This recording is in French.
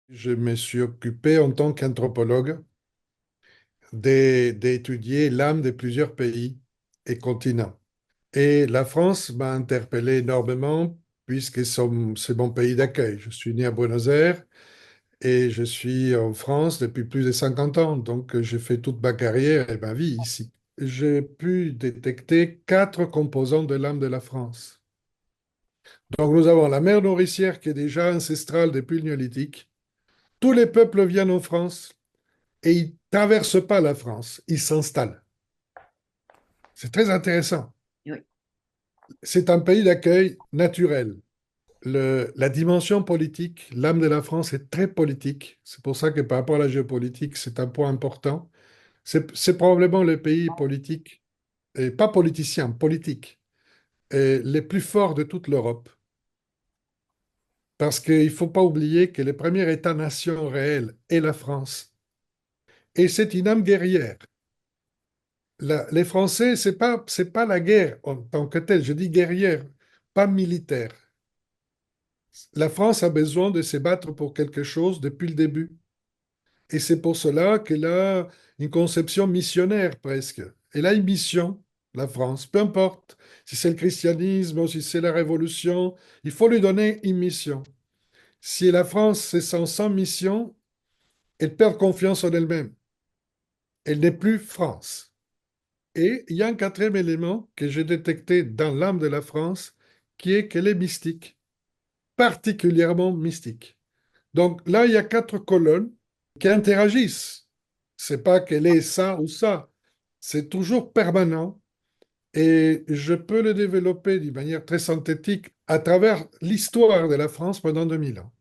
Je me suis occupé en tant qu'anthropologue d'étudier l'âme de plusieurs pays et continents. Et la France m'a interpellé énormément puisque c'est mon pays d'accueil. Je suis né à Buenos Aires et je suis en France depuis plus de 50 ans. Donc j'ai fait toute ma carrière et ma vie ici. J'ai pu détecter quatre composants de l'âme de la France. Donc nous avons la mer nourricière qui est déjà ancestrale depuis le néolithique. Tous les peuples viennent en France et ils ne traversent pas la France, ils s'installent. C'est très intéressant. Oui, C'est un pays d'accueil naturel. La dimension politique, l'âme de la France est très politique. C'est pour ça que par rapport à la géopolitique, c'est un point important. C'est probablement le pays politique, et pas politicien, politique, et les plus forts de toute l'Europe. Parce qu'il ne faut pas oublier que le premier État-nation réel est la France. Et c'est une âme guerrière. Les Français, c'est pas la guerre en tant que telle, je dis guerrière, pas militaire. La France a besoin de se battre pour quelque chose depuis le début. Et c'est pour cela qu'elle a une conception missionnaire presque. Elle a une mission, la France, peu importe si c'est le christianisme ou si c'est la révolution, il faut lui donner une mission. Si la France c'est sans mission, elle perd confiance en elle-même. Elle n'est plus France. Et il y a un quatrième élément que j'ai détecté dans l'âme de la France, qui est qu'elle est mystique, particulièrement mystique. Donc là, il y a quatre colonnes qui interagissent. C'est pas qu'elle est ça ou ça, c'est toujours permanent et je peux le développer d'une manière très synthétique à travers l'histoire de la France pendant 2000 ans.